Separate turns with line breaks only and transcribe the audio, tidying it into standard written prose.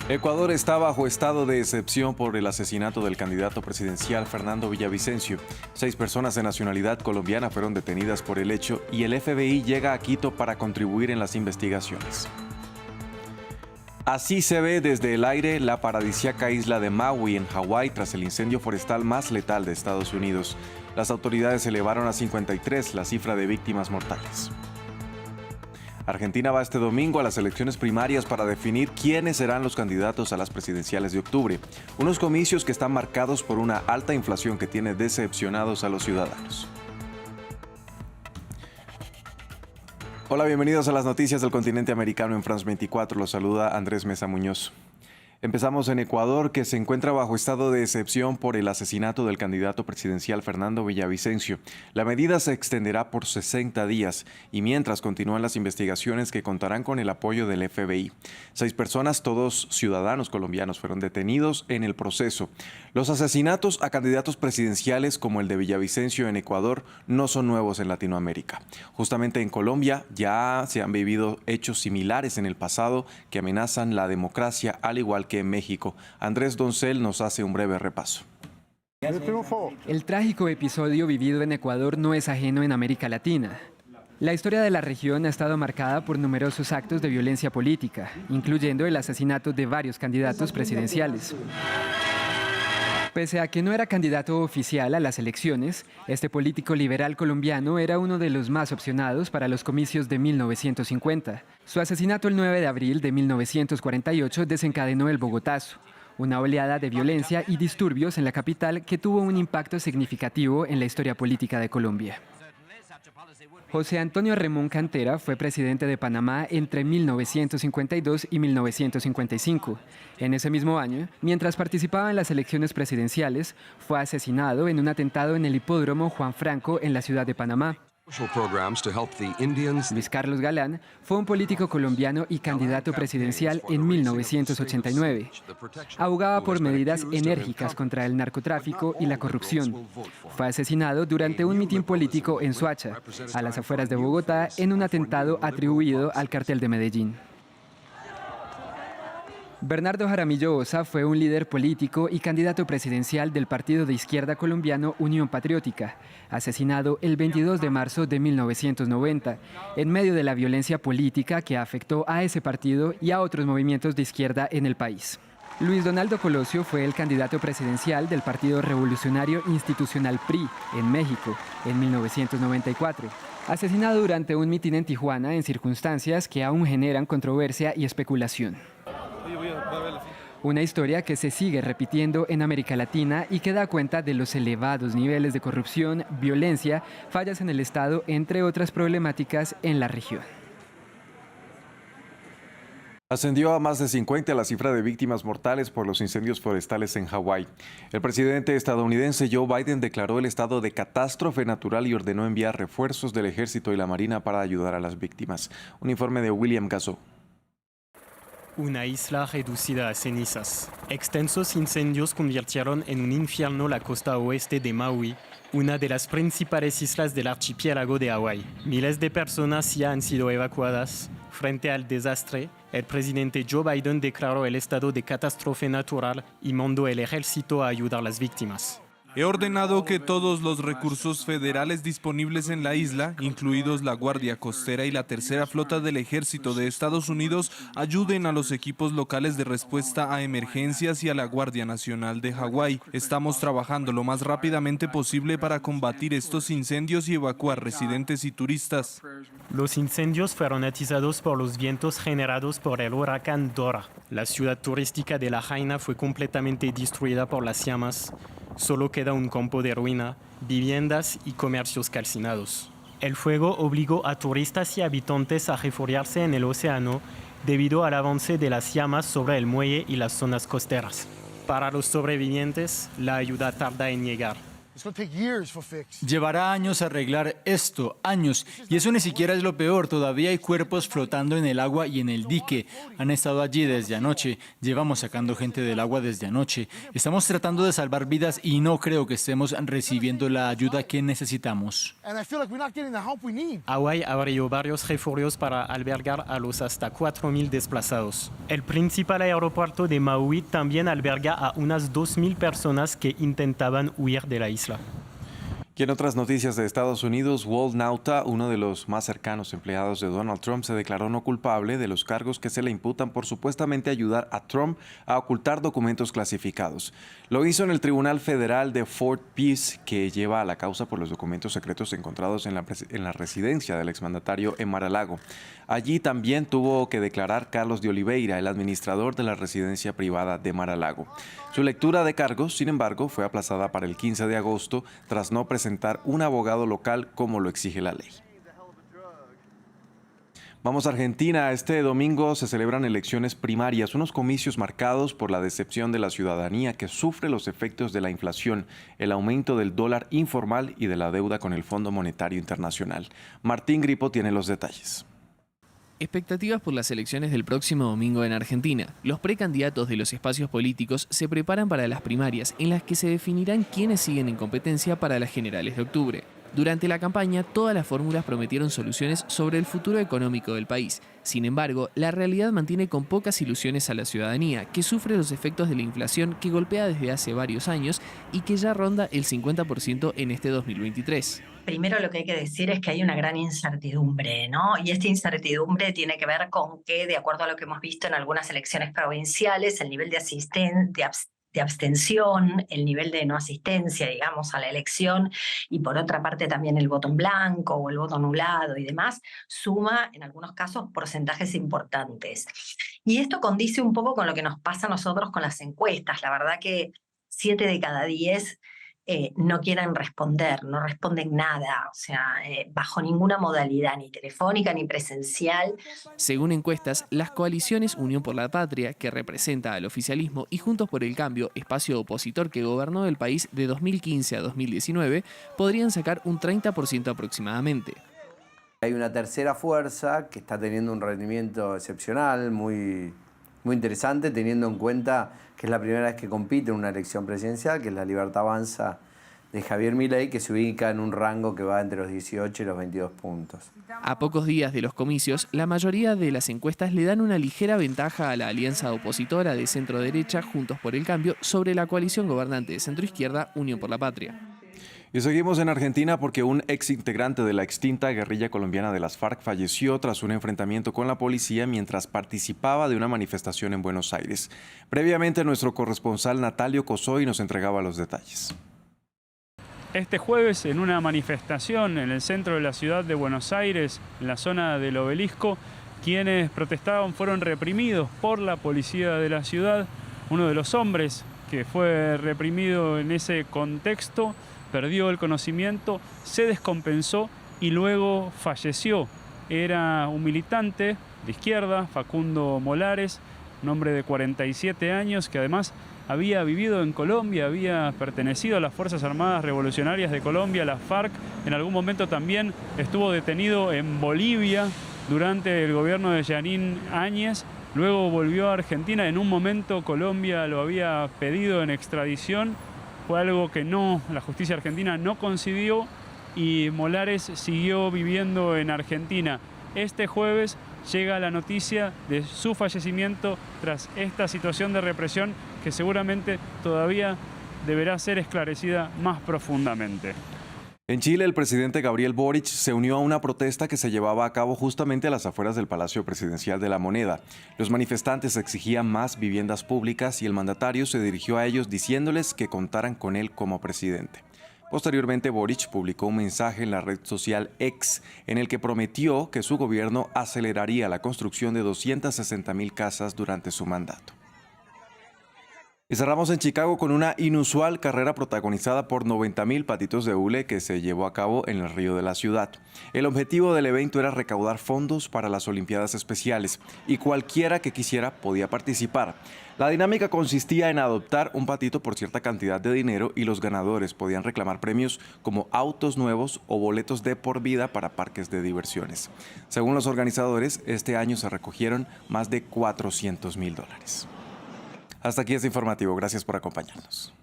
Ecuador está bajo estado de excepción por el asesinato del candidato presidencial Fernando Villavicencio. 6 personas de nacionalidad colombiana fueron detenidas por el hecho y el FBI llega a Quito para contribuir en las investigaciones. Así se ve desde el aire la paradisíaca isla de Maui en Hawái tras el incendio forestal más letal de Estados Unidos. Las autoridades elevaron a 53 la cifra de víctimas mortales. Argentina va este domingo a las elecciones primarias para definir quiénes serán los candidatos a las presidenciales de octubre. Unos comicios que están marcados por una alta inflación que tiene decepcionados a los ciudadanos. Hola, bienvenidos a las noticias del continente americano en France 24. Los saluda Andrés Mesa Muñoz. Empezamos en Ecuador, que se encuentra bajo estado de excepción por el asesinato del candidato presidencial Fernando Villavicencio. La medida se extenderá por 60 días y mientras continúan las investigaciones que contarán con el apoyo del FBI. 6 personas, todos ciudadanos colombianos, fueron detenidos en el proceso. Los asesinatos a candidatos presidenciales como el de Villavicencio en Ecuador no son nuevos en Latinoamérica. Justamente en Colombia ya se han vivido hechos similares en el pasado que amenazan la democracia, al igual que en México. Andrés Doncel nos hace un breve repaso.
El trágico episodio vivido en Ecuador no es ajeno en América Latina. La historia de la región ha estado marcada por numerosos actos de violencia política, incluyendo el asesinato de varios candidatos presidenciales. Pese a que no era candidato oficial a las elecciones, este político liberal colombiano era uno de los más opcionados para los comicios de 1950. Su asesinato el 9 de abril de 1948 desencadenó el Bogotazo, una oleada de violencia y disturbios en la capital que tuvo un impacto significativo en la historia política de Colombia. José Antonio Remón Cantera fue presidente de Panamá entre 1952 y 1955. En ese mismo año, mientras participaba en las elecciones presidenciales, fue asesinado en un atentado en el hipódromo Juan Franco en la ciudad de Panamá. Luis Carlos Galán fue un político colombiano y candidato presidencial en 1989. Abogaba por medidas enérgicas contra el narcotráfico y la corrupción. Fue asesinado durante un mitin político en Soacha, a las afueras de Bogotá, en un atentado atribuido al cartel de Medellín. Bernardo Jaramillo Osa fue un líder político y candidato presidencial del partido de izquierda colombiano Unión Patriótica, asesinado el 22 de marzo de 1990, en medio de la violencia política que afectó a ese partido y a otros movimientos de izquierda en el país. Luis Donaldo Colosio fue el candidato presidencial del Partido Revolucionario Institucional PRI en México en 1994, asesinado durante un mitin en Tijuana en circunstancias que aún generan controversia y especulación. Una historia que se sigue repitiendo en América Latina y que da cuenta de los elevados niveles de corrupción, violencia, fallas en el Estado, entre otras problemáticas en la región.
Ascendió a más de 50 la cifra de víctimas mortales por los incendios forestales en Hawái. El presidente estadounidense Joe Biden declaró el estado de catástrofe natural y ordenó enviar refuerzos del ejército y la marina para ayudar a las víctimas. Un informe de William Gasso.
Una isla reducida a cenizas. Extensos incendios convirtieron en un infierno la costa oeste de Maui, una de las principales islas del archipiélago de Hawái. Miles de personas ya han sido evacuadas. Frente al desastre, el presidente Joe Biden declaró el estado de catástrofe natural y mandó el ejército a ayudar a las víctimas.
He ordenado que todos los recursos federales disponibles en la isla, incluidos la Guardia Costera y la Tercera Flota del Ejército de Estados Unidos, ayuden a los equipos locales de respuesta a emergencias y a la Guardia Nacional de Hawái. Estamos trabajando lo más rápidamente posible para combatir estos incendios y evacuar residentes y turistas.
Los incendios fueron atizados por los vientos generados por el huracán Dora. La ciudad turística de La Jaina fue completamente destruida por las llamas. Solo queda un campo de ruina, viviendas y comercios calcinados. El fuego obligó a turistas y habitantes a refugiarse en el océano debido al avance de las llamas sobre el muelle y las zonas costeras. Para los sobrevivientes, la ayuda tarda en llegar.
Llevará años arreglar esto, años, y eso ni siquiera es lo peor, todavía hay cuerpos flotando en el agua y en el dique. Han estado allí desde anoche, llevamos sacando gente del agua desde anoche. Estamos tratando de salvar vidas y no creo que estemos recibiendo la ayuda que necesitamos.
Hawái abrió varios refugios para albergar a los hasta 4.000 desplazados. El principal aeropuerto de Maui también alberga a unas 2.000 personas que intentaban huir de la isla.
Y en otras noticias de Estados Unidos, Walt Nauta, uno de los más cercanos empleados de Donald Trump, se declaró no culpable de los cargos que se le imputan por supuestamente ayudar a Trump a ocultar documentos clasificados. Lo hizo en el Tribunal Federal de Fort Pierce, que lleva a la causa por los documentos secretos encontrados en la residencia del exmandatario en Mar-a-Lago. Allí también tuvo que declarar Carlos de Oliveira, el administrador de la residencia privada de Mar-a-Lago. Su lectura de cargos, sin embargo, fue aplazada para el 15 de agosto tras no presentar un abogado local como lo exige la ley. Vamos a Argentina. Este domingo se celebran elecciones primarias, unos comicios marcados por la decepción de la ciudadanía que sufre los efectos de la inflación, el aumento del dólar informal y de la deuda con el Fondo Monetario Internacional. Martín Gripo tiene los detalles.
Expectativas por las elecciones del próximo domingo en Argentina. Los precandidatos de los espacios políticos se preparan para las primarias, en las que se definirán quiénes siguen en competencia para las generales de octubre. Durante la campaña, todas las fórmulas prometieron soluciones sobre el futuro económico del país. Sin embargo, la realidad mantiene con pocas ilusiones a la ciudadanía, que sufre los efectos de la inflación que golpea desde hace varios años y que ya ronda el 50% en este 2023.
Primero lo que hay que decir es que hay una gran incertidumbre, ¿no? Y esta incertidumbre tiene que ver con que, de acuerdo a lo que hemos visto en algunas elecciones provinciales, el nivel de abstención, el nivel de no asistencia, digamos, a la elección, y por otra parte también el voto en blanco o el voto anulado y demás, suma en algunos casos porcentajes importantes. Y esto condice un poco con lo que nos pasa a nosotros con las encuestas. La verdad que 7 de cada 10 no quieren responder, no responden nada, o sea, bajo ninguna modalidad, ni telefónica ni presencial.
Según encuestas, las coaliciones Unión por la Patria, que representa al oficialismo, y Juntos por el Cambio, espacio opositor que gobernó el país de 2015 a 2019, podrían sacar un 30% aproximadamente.
Hay una tercera fuerza que está teniendo un rendimiento excepcional, muy interesante, teniendo en cuenta que es la primera vez que compite en una elección presidencial, que es la Libertad Avanza de Javier Milei, que se ubica en un rango que va entre los 18 y los 22 puntos.
A pocos días de los comicios, la mayoría de las encuestas le dan una ligera ventaja a la alianza opositora de centro-derecha Juntos por el Cambio sobre la coalición gobernante de centro-izquierda Unión por la Patria.
Y seguimos en Argentina porque un ex integrante de la extinta guerrilla colombiana de las FARC falleció tras un enfrentamiento con la policía mientras participaba de una manifestación en Buenos Aires. Previamente, nuestro corresponsal Natalio Cosoy nos entregaba los detalles.
Este jueves, en una manifestación en el centro de la ciudad de Buenos Aires, en la zona del Obelisco, quienes protestaban fueron reprimidos por la policía de la ciudad. Uno de los hombres que fue reprimido en ese contexto perdió el conocimiento, se descompensó y luego falleció. Era un militante de izquierda, Facundo Molares, un hombre de 47 años que además había vivido en Colombia, había pertenecido a las Fuerzas Armadas Revolucionarias de Colombia, las FARC. En algún momento también estuvo detenido en Bolivia durante el gobierno de Yanín Áñez. Luego volvió a Argentina. En un momento Colombia lo había pedido en extradición. Fue algo que la justicia argentina no concedió y Molares siguió viviendo en Argentina. Este jueves llega la noticia de su fallecimiento tras esta situación de represión que seguramente todavía deberá ser esclarecida más profundamente.
En Chile, el presidente Gabriel Boric se unió a una protesta que se llevaba a cabo justamente a las afueras del Palacio Presidencial de la Moneda. Los manifestantes exigían más viviendas públicas y el mandatario se dirigió a ellos diciéndoles que contaran con él como presidente. Posteriormente, Boric publicó un mensaje en la red social X en el que prometió que su gobierno aceleraría la construcción de 260.000 casas durante su mandato. Y cerramos en Chicago con una inusual carrera protagonizada por 90.000 patitos de hule que se llevó a cabo en el río de la ciudad. El objetivo del evento era recaudar fondos para las Olimpiadas Especiales y cualquiera que quisiera podía participar. La dinámica consistía en adoptar un patito por cierta cantidad de dinero y los ganadores podían reclamar premios como autos nuevos o boletos de por vida para parques de diversiones. Según los organizadores, este año se recogieron más de $400.000. Hasta aquí este informativo. Gracias por acompañarnos.